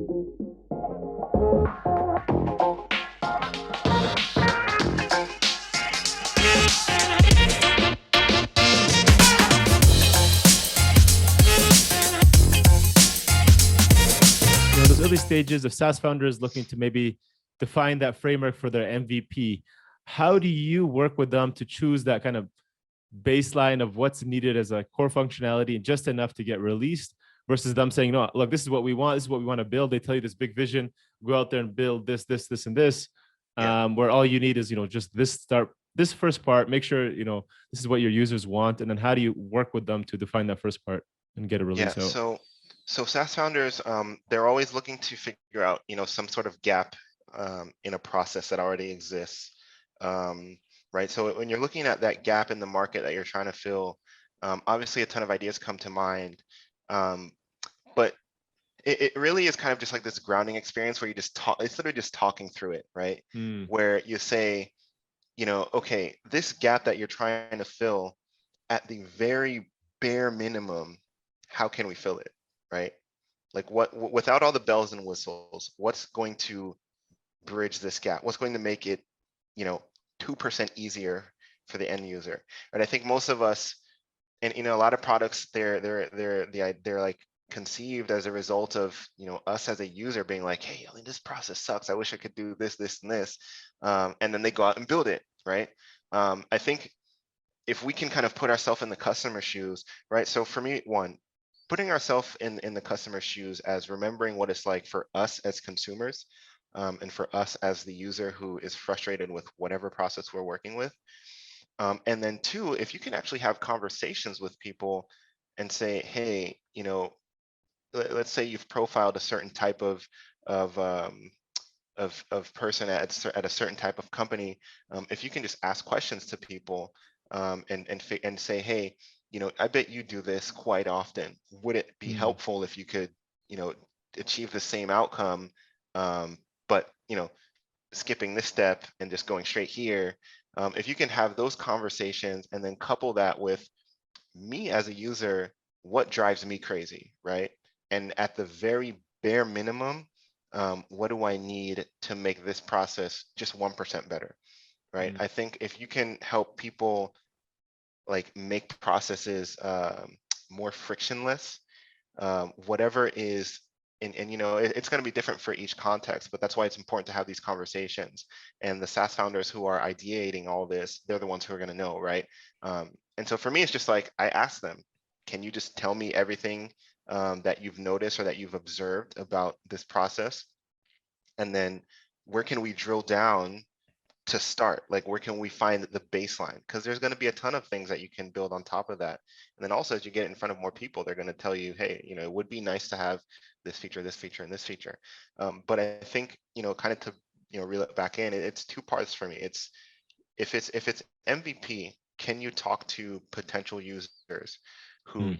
Those early stages of SaaS founders looking to maybe define that framework for their MVP, how do you work with them to choose that kind of baseline of what's needed as a core functionality and just enough to get released versus them saying, no, look, this is what we want. This is what we want to build. They tell you this big vision, go out there and build this, and this, where all you need is, just this first part, make sure, this is what your users want. And then how do you work with them to define that first part and get a release out? So SaaS founders, they're always looking to figure out, some sort of gap in a process that already exists. Right. So when you're looking at that gap in the market that you're trying to fill, obviously a ton of ideas come to mind. But it really is kind of just like this grounding experience where you just talk, it's literally just talking through it, right? Where you say, okay, this gap that you're trying to fill at the very bare minimum, how can we fill it, right? Like without all the bells and whistles, what's going to bridge this gap? What's going to make it, 2% easier for the end user? And I think most of us, and a lot of products, they're like conceived as a result of us as a user being like, hey, this process sucks. I wish I could do this, this, and this, and then they go out and build it, right? I think if we can kind of put ourselves in the customer's shoes, right? So for me, putting ourselves in the customer's shoes as remembering what it's like for us as consumers. And for us as the user who is frustrated with whatever process we're working with. And then two, if you can actually have conversations with people and say, hey, let's say you've profiled a certain type of person at a certain type of company. If you can just ask questions to people and say, hey, I bet you do this quite often. Would it be helpful if you could, achieve the same outcome, but skipping this step and just going straight here? If you can have those conversations and then couple that with me as a user, what drives me crazy, right? And at the very bare minimum, what do I need to make this process just 1% better, right? I think if you can help people like make processes more frictionless, whatever is, and it's going to be different for each context, but that's why it's important to have these conversations. And the SaaS founders who are ideating all this, they're the ones who are going to know, right? And so for me, it's just like I ask them, can you just tell me everything that you've noticed or that you've observed about this process? And then where can we drill down to start? Like, where can we find the baseline? Because there's going to be a ton of things that you can build on top of that. And then also, as you get in front of more people, they're going to tell you, hey, it would be nice to have this feature, and this feature. But I think, kind of to, reel it back in, it's two parts for me. It's if it's MVP, can you talk to potential users who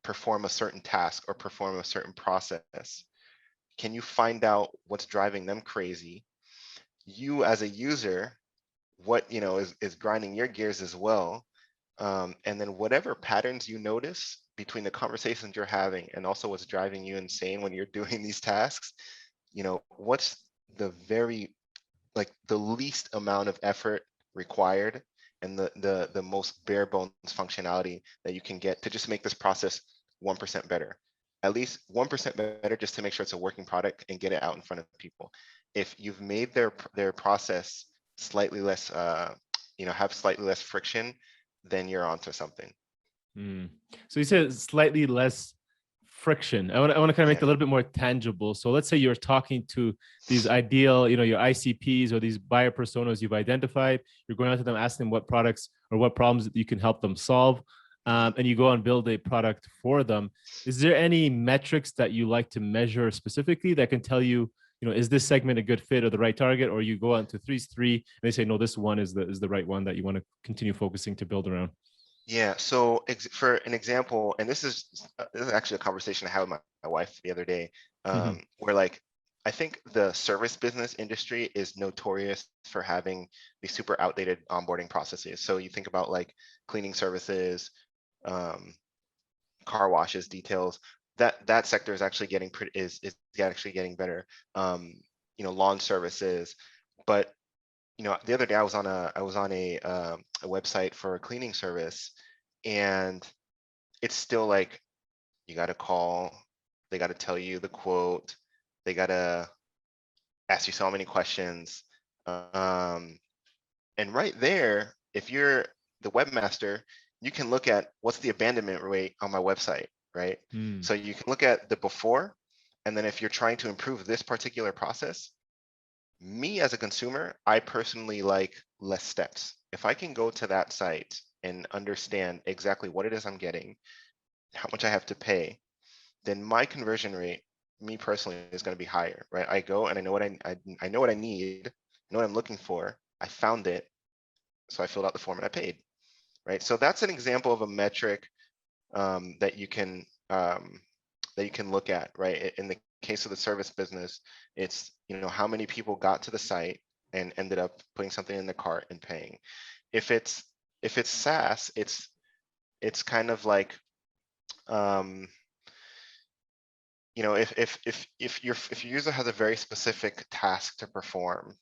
perform a certain task or perform a certain process? Can you find out what's driving them crazy? You as a user, what is grinding your gears as well, and then whatever patterns you notice between the conversations you're having and also what's driving you insane when you're doing these tasks, what's the least amount of effort required and the most bare bones functionality that you can get to just make this process 1% better, at least 1% better, just to make sure it's a working product and get it out in front of people. If you've made their process slightly less, have slightly less friction, then you're onto something. So you said slightly less friction. I want to kind of make it a little bit more tangible. So let's say you're talking to these ideal, your ICPs or these buyer personas you've identified. You're going out to them, asking them what products or what problems you can help them solve. And you go and build a product for them. Is there any metrics that you like to measure specifically that can tell you, is this segment a good fit or the right target? Or you go on to three, and they say, no, this one is the right one that you want to continue focusing to build around? Yeah. So for an example, and this is actually a conversation I had with my wife the other day, where I think the service business industry is notorious for having these super outdated onboarding processes. So you think about cleaning services, car washes, details. that sector is actually getting is actually getting better. Lawn services, but the other day I was on a website for a cleaning service, and it's still like you got to call, they got to tell you the quote, they got to ask you so many questions, and right there, if you're the webmaster, you can look at what's the abandonment rate on my website, right? Mm. So you can look at the before, and then if you're trying to improve this particular process, me as a consumer, I personally like less steps. If I can go to that site and understand exactly what it is I'm getting, how much I have to pay, then my conversion rate, me personally, is going to be higher, right? I go and I know what I know what I need, I know what I'm looking for. I found it, so I filled out the form and I paid, right? So that's an example of a metric that you can look at, right? In the case of the service business, it's how many people got to the site and ended up putting something in the cart and paying. If it's SaaS, it's kind of like if your user has a very specific task to perform,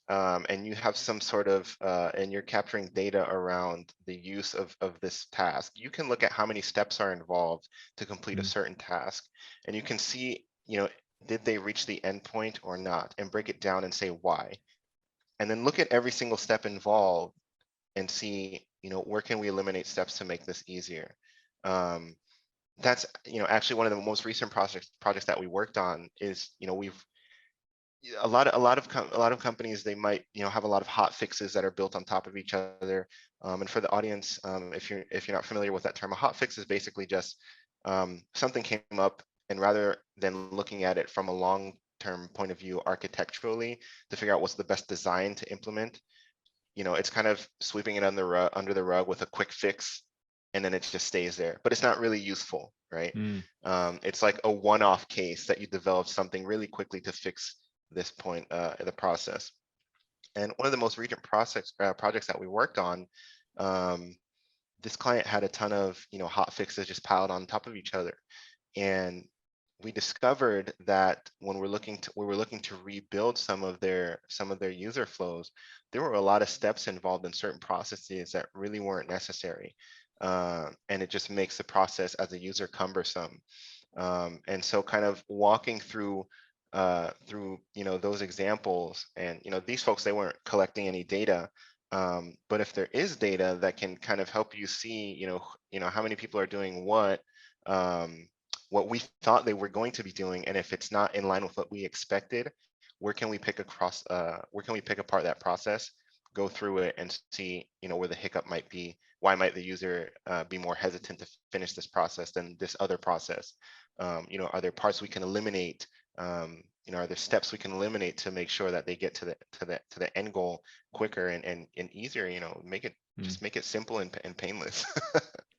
and you have some sort of and you're capturing data around the use of this task, you can look at how many steps are involved to complete a Mm. certain task, and you can see, did they reach the endpoint or not, and break it down and say why, and then look at every single step involved and see, where can we eliminate steps to make this easier. That's actually one of the most recent projects that we worked on is, we've a lot of companies, they might have a lot of hot fixes that are built on top of each other. And for the audience, if you're not familiar with that term, a hot fix is basically just something came up, and rather than looking at it from a long-term point of view architecturally to figure out what's the best design to implement, it's kind of sweeping it under the rug with a quick fix, and then it just stays there, but it's not really useful, right? Mm. It's like a one-off case that you develop something really quickly to fix this point in the process. And one of the most recent projects that we worked on, this client had a ton of hot fixes just piled on top of each other, and we discovered that when we were looking to rebuild some of their user flows, there were a lot of steps involved in certain processes that really weren't necessary, and it just makes the process as a user cumbersome. And so kind of walking through those examples, and these folks, they weren't collecting any data, but if there is data that can kind of help you see how many people are doing what we thought they were going to be doing, and if it's not in line with what we expected, where can we pick apart that process, go through it, and see where the hiccup might be, why might the user be more hesitant to finish this process than this other process. Are there parts we can eliminate? Are there steps we can eliminate to make sure that they get to the end goal quicker and easier? Make it Mm. just make it simple and painless.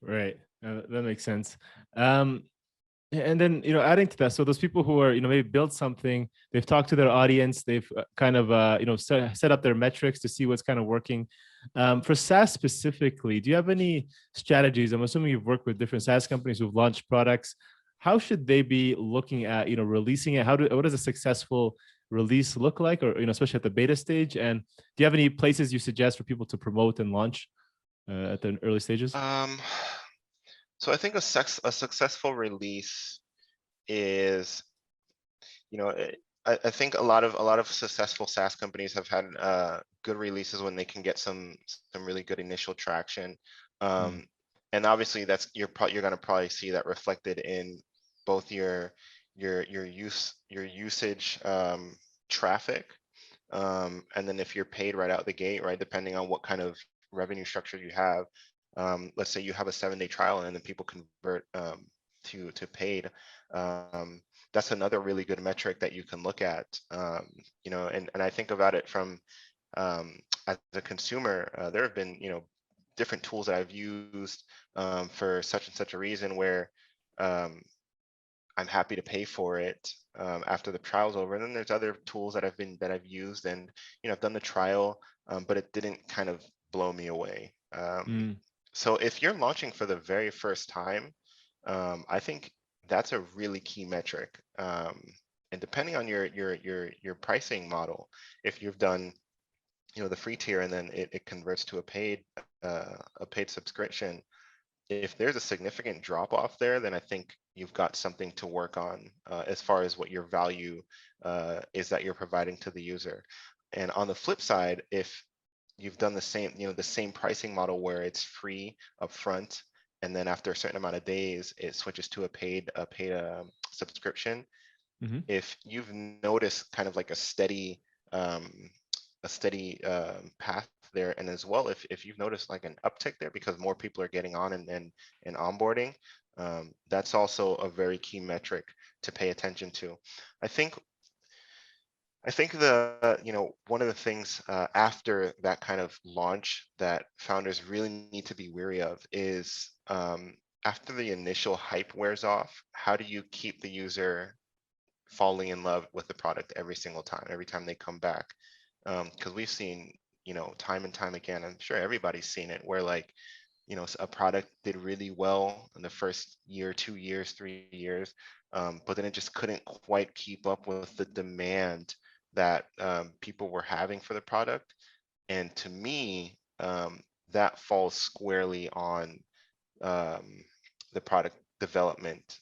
Right. That makes sense. And then, adding to that, so those people who are, maybe built something, they've talked to their audience, they've kind of, set up their metrics to see what's kind of working. For SaaS specifically, do you have any strategies? I'm assuming you've worked with different SaaS companies who've launched products. How should they be looking at, releasing it? What does a successful release look like, or, especially at the beta stage? And do you have any places you suggest for people to promote and launch at the early stages? So I think a successful release is, I think a lot of successful SaaS companies have had good releases when they can get some really good initial traction. Mm. And obviously that's you're going to probably see that reflected in both your usage traffic, and then if you're paid right out the gate, right, depending on what kind of revenue structure you have. Let's say you have a 7-day trial and then people convert to paid. That's another really good metric that you can look at. And I think about it from as a consumer, there have been different tools that I've used for such and such a reason, where I'm happy to pay for it after the trial's over. And then there's other tools that I've used, and I've done the trial, but it didn't kind of blow me away. Mm. So if you're launching for the very first time, I think that's a really key metric. And depending on your pricing model, if you've done, the free tier and then it converts to a paid subscription, if there's a significant drop off there, then I think you've got something to work on as far as what your value is that you're providing to the user. And on the flip side, if you've done the same pricing model where it's free upfront, and then after a certain amount of days, it switches to a paid subscription. Mhm. If you've noticed kind of like um, a steady path there, and as well if you've noticed like an uptick there because more people are getting on and onboarding, that's also a very key metric to pay attention to. I think one of the things after that kind of launch that founders really need to be wary of is, after the initial hype wears off, how do you keep the user falling in love with the product every time they come back? Because we've seen, time and time again, I'm sure everybody's seen it, where like, a product did really well in the first year, 2 years, 3 years, but then it just couldn't quite keep up with the demand that people were having for the product. And to me, that falls squarely on um, the product development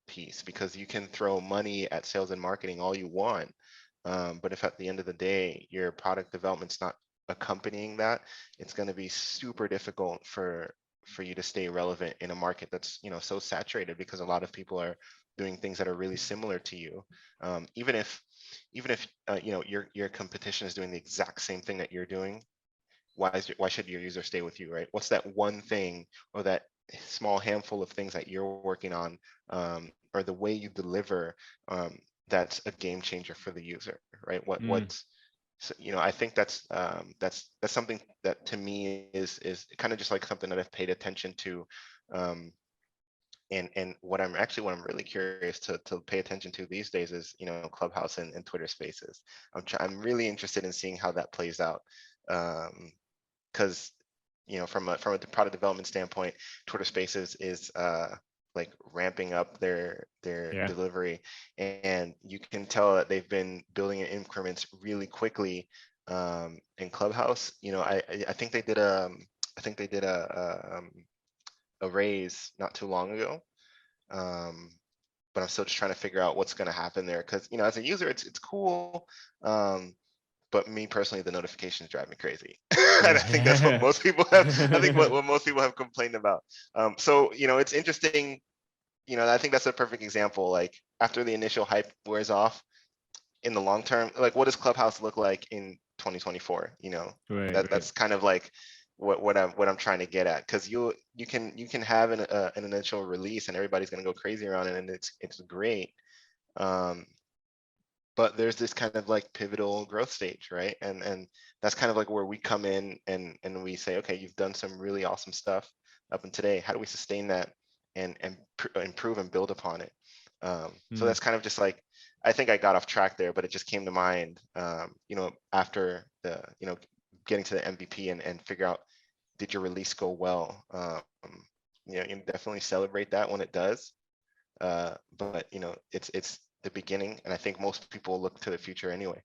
piece, because you can throw money at sales and marketing all you want, but if at the end of the day your product development's not accompanying that, it's going to be super difficult for you to stay relevant in a market that's so saturated, because a lot of people are doing things that are really similar to you. Even if your competition is doing the exact same thing that you're doing, why should your user stay with you, right? What's that one thing or that small handful of things that you're working on, or the way you deliver, that's a game changer for the user, right? Mm. So, I think that's something that to me is kind of just like something that I've paid attention to. um, and what I'm really curious to pay attention to these days is, Clubhouse and Twitter Spaces. I'm really interested in seeing how that plays out. Because from a product development standpoint, Twitter Spaces is like ramping up their Yeah. delivery, and you can tell that they've been building in increments really quickly. In Clubhouse, I think they did a raise not too long ago. Um, but I'm still just trying to figure out what's going to happen there, because as a user, it's cool. Um, but me personally, the notifications drive me crazy. And I think that's what Yeah. most people have. I think what most people have complained about. So it's interesting. I think that's a perfect example. Like after the initial hype wears off, in the long term, like what does Clubhouse look like in 2024? Right, right. That's kind of like what I'm trying to get at, because you can have an initial release and everybody's going to go crazy around it, and it's great. Um, but there's this kind of like pivotal growth stage, right? And that's kind of like where we come in and we say, okay, you've done some really awesome stuff up and today. How do we sustain that and improve and build upon it? So Mm. that's kind of just like, I think I got off track there, but it just came to mind, after getting to the MVP and figure out, did your release go well? You definitely celebrate that when it does. But it's the beginning, and I think most people look to the future anyway.